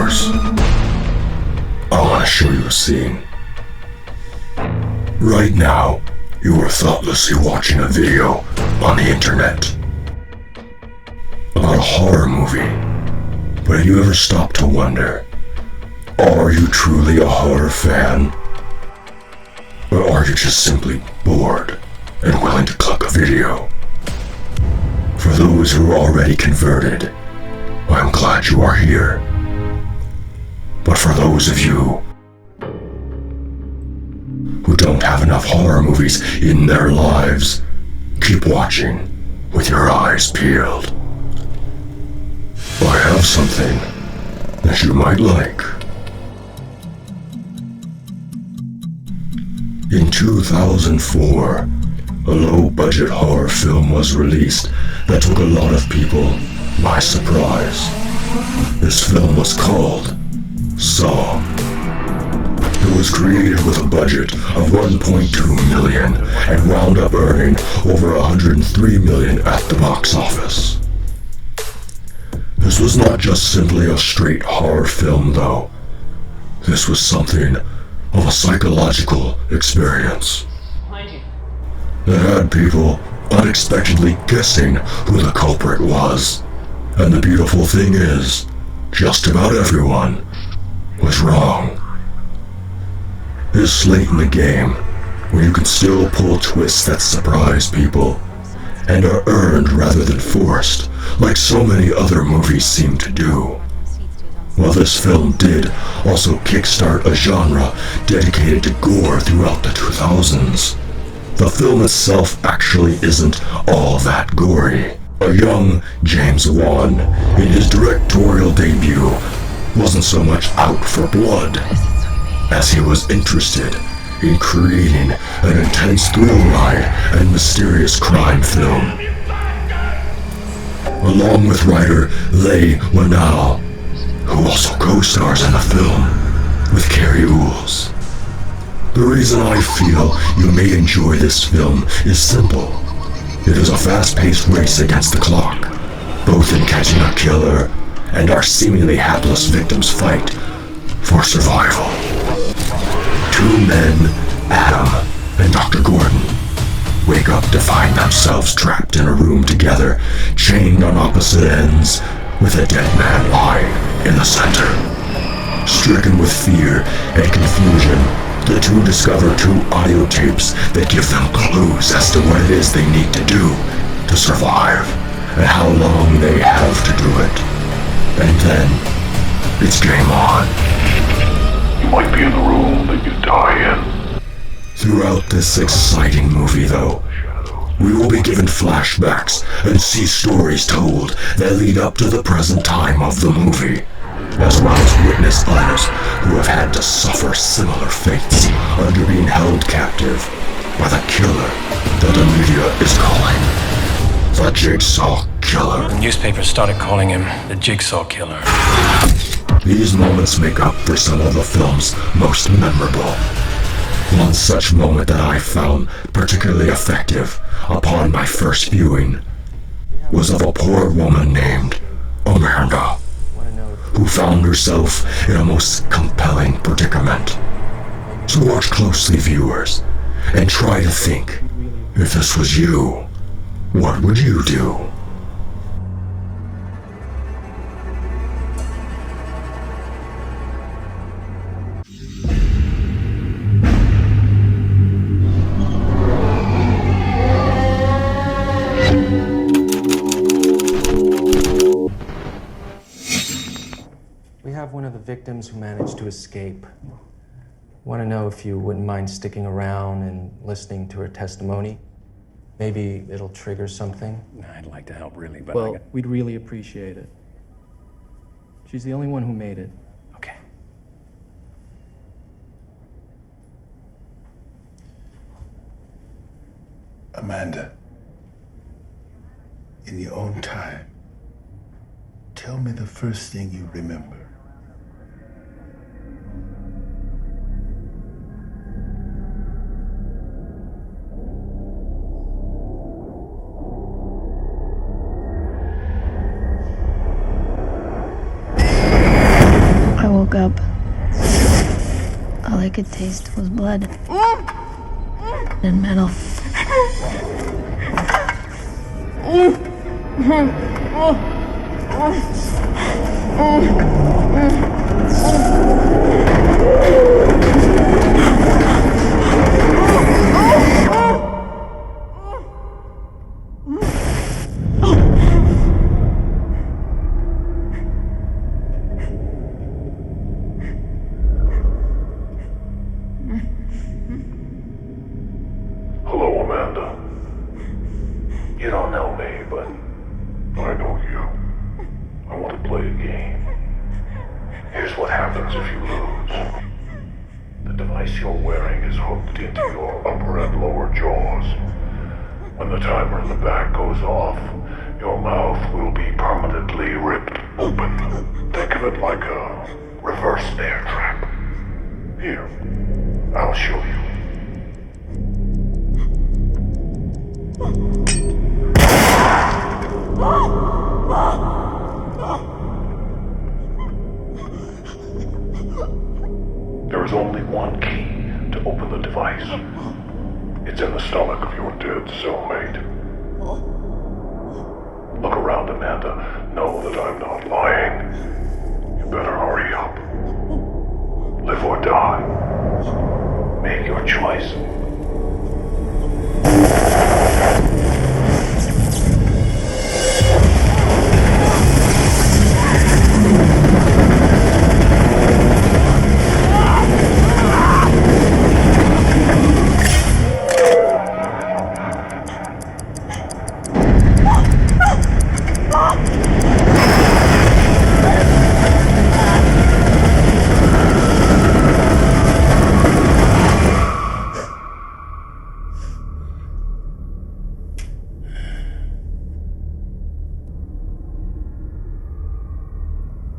yours. I want to show you a scene. Right now, you are thoughtlessly watching a video on the internet about a horror movie. But have you ever stopped to wonder, are you truly a horror fan? Or are you just simply bored and willing to click a video? For those who are already converted, I'm glad you are here. But for those of you who don't have enough horror movies in their lives, keep watching with your eyes peeled. I have something that you might like. In 2004, a low-budget horror film was released that took a lot of people by surprise. This film was called Saw. It was created with a budget of $1.2 million and wound up earning over $103 million at the box office. This was not just simply a straight horror film, though. This was something of a psychological experience. It had people unexpectedly guessing who the culprit was. And the beautiful thing is, just about everyone was wrong. It's late in the game, where you can still pull twists that surprise people, and are earned rather than forced, like so many other movies seem to do. While this film did also kickstart a genre dedicated to gore throughout the 2000s, the film itself actually isn't all that gory. A young James Wan, in his directorial debut, wasn't so much out for blood as he was interested in creating an intense thrill ride and mysterious crime film. Along with writer Leigh Whannell, who also co-stars in the film with Carrie Ools. The reason I feel you may enjoy this film is simple. It is a fast-paced race against the clock, both in catching a killer and our seemingly hapless victim's fight for survival. Two men, Adam and Dr. Gordon, wake up to find themselves trapped in a room together, chained on opposite ends, with a dead man lying in the center. Stricken with fear and confusion, the two discover two audio tapes that give them clues as to what it is they need to do to survive, and how long they have to do it. And then, it's game on. You might be in the room that you die in. Throughout this exciting movie, though, we will be given flashbacks and see stories told that lead up to the present time of the movie, as well as witness others who have had to suffer similar fates under being held captive by the killer that the media is calling the Jigsaw Killer. The newspapers started calling him the Jigsaw Killer. These moments make up for some of the film's most memorable. One such moment that I found particularly effective upon my first viewing was of a poor woman named Amanda, who found herself in a most compelling predicament. So watch closely, viewers, and try to think, if this was you, what would you do? We have one of the victims who managed to escape. Want to know if you wouldn't mind sticking around and listening to her testimony? Maybe it'll trigger something. I'd like to help, really, but Well, we'd really appreciate it. She's the only one who made it. Okay. Amanda, in your own time, tell me the first thing you remember. woke up, all I could taste was blood and metal. Hello, Amanda. You don't know me, but I know you. I want to play a game. Here's what happens if you lose. The device you're wearing is hooked into your upper and lower jaws. When the timer in the back goes off, your mouth will be permanently ripped open. Think of it like a reverse bear trap. Here, I'll show you. There is only one key to open the device. It's in the stomach of your dead cellmate. Look around, Amanda. Know that I'm not lying. You better hurry up. Live or die. Make your choice.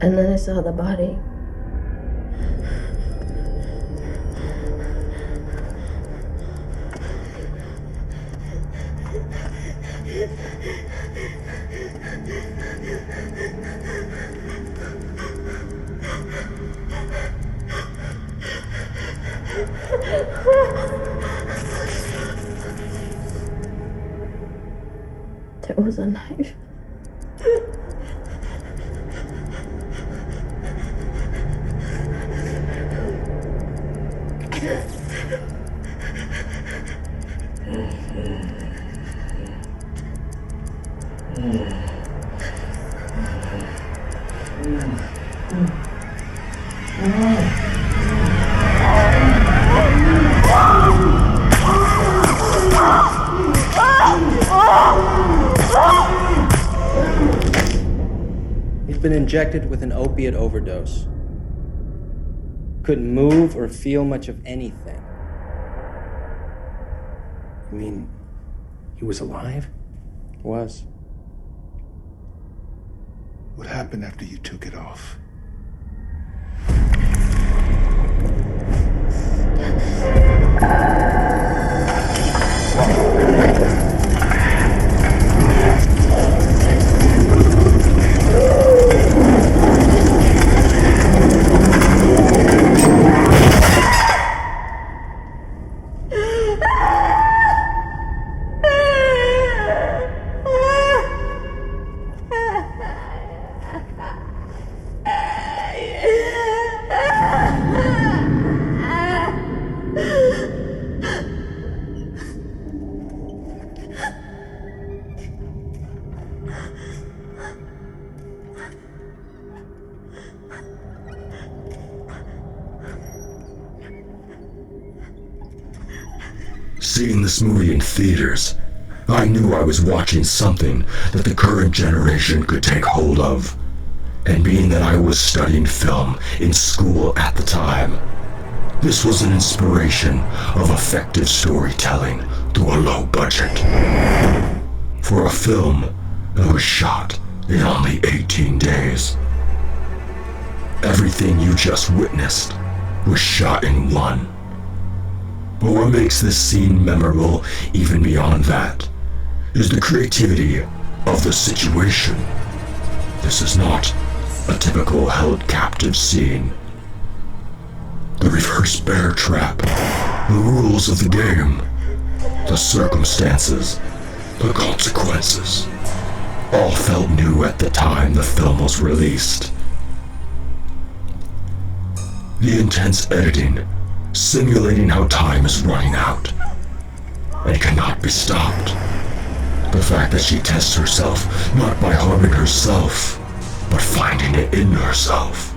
And then I saw the body. There was a knife. He'd been injected with an opiate overdose. Couldn't move or feel much of anything. You mean he was alive? Was. What happened after you took it off? Seeing this movie in theaters, I knew I was watching something that the current generation could take hold of. And being that I was studying film in school at the time, this was an inspiration of effective storytelling through a low budget. For a film that was shot in only 18 days. Everything you just witnessed was shot in one. But what makes this scene memorable even beyond that is the creativity of the situation. This is not a typical held captive scene. reverse bear trap, the rules of the game, the circumstances, the consequences, all felt new at the time the film was released. The intense editing, simulating how time is running out and cannot be stopped. The fact that she tests herself not by harming herself, but finding it in herself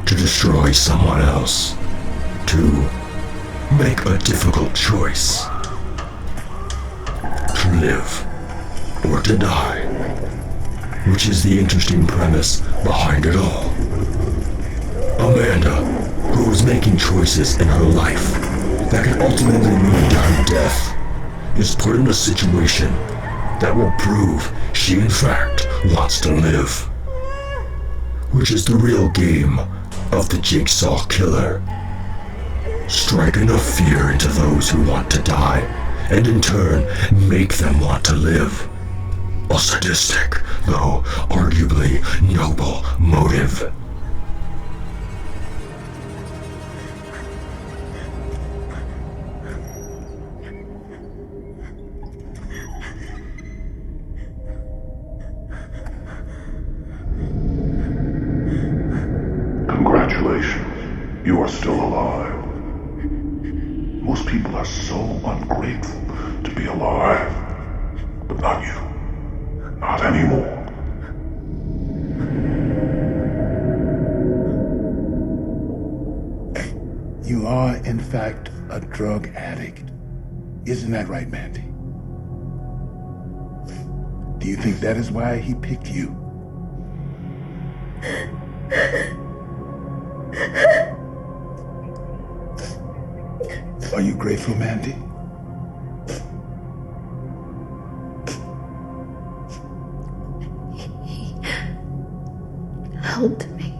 to destroy someone else, to make a difficult choice, to live or to die, which is the interesting premise behind it all. Amanda, who is making choices in her life that can ultimately lead to her death, is put in a situation that will prove she in fact wants to live, which is the real game of the Jigsaw Killer. Strike enough fear into those who want to die, and in turn make them want to live. A sadistic, though arguably noble motive. Congratulations, you are still alive. Most people are so ungrateful to be alive. But not you. Not anymore. You are, in fact, a drug addict. Isn't that right, Mandy? Do you think that is why he picked you? Are you grateful, Mandy? He helped me.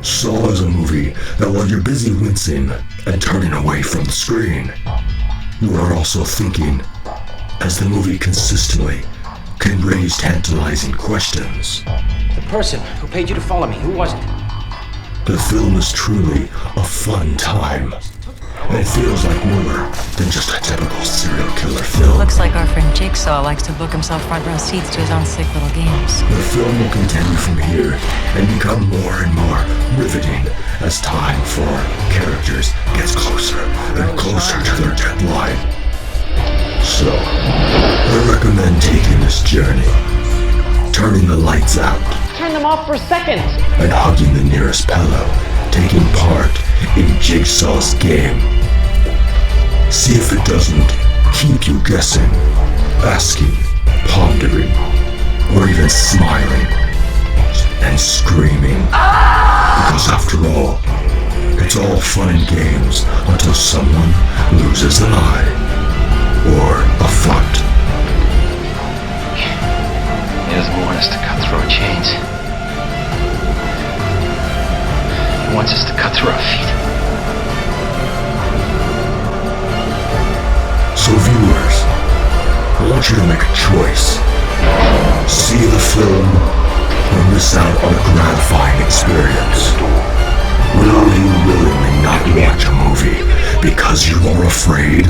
Saw is a movie that while you're busy wincing and turning away from the screen, you are also thinking, as the movie consistently can raise tantalizing questions. The person who paid you to follow me, who was it? The film is truly a fun time, and it feels like more than just a typical serial killer film. Looks like our friend Jigsaw likes to book himself front row seats to his own sick little games. The film will continue from here and become more and more riveting as time for our characters gets closer and closer to their deadline. So, I recommend taking this journey, turning the lights out, Turn them off for a second. and hugging the nearest pillow, taking part in Jigsaw's game. See if it doesn't keep you guessing, asking, pondering, or even smiling and screaming. Because after all, it's all fun and games until someone loses an eye or a foot. He doesn't want us to cut through our chains. He wants us to cut through our feet. So viewers, I want you to make a choice. See the film or miss out on a gratifying experience. Will you willingly not watch a movie because you are afraid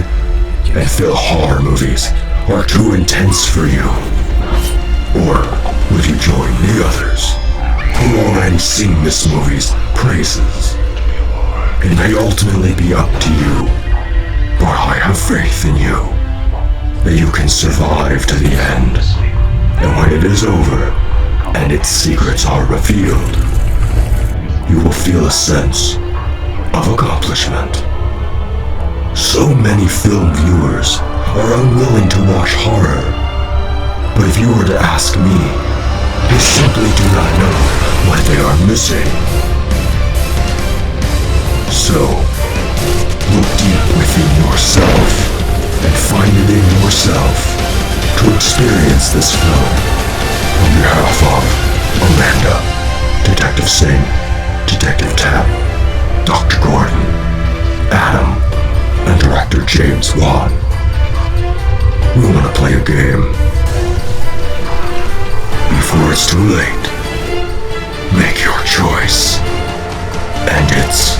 and feel horror movies are too intense for you? Or will you join the others who already sing this movie's praises? It may ultimately be up to you, but I have faith in you that you can survive to the end. And when it is over and its secrets are revealed, you will feel a sense of accomplishment. So many film viewers are unwilling to watch horror, but if you were to ask me, they simply do not know what they are missing. So, look deep within yourself and find it in yourself to experience this film on behalf of Amanda Tedeschi. Detective Singh, Detective Tapp, Dr. Gordon, Adam, and Director James Wan. We want to play a game. Before it's too late, make your choice. And it's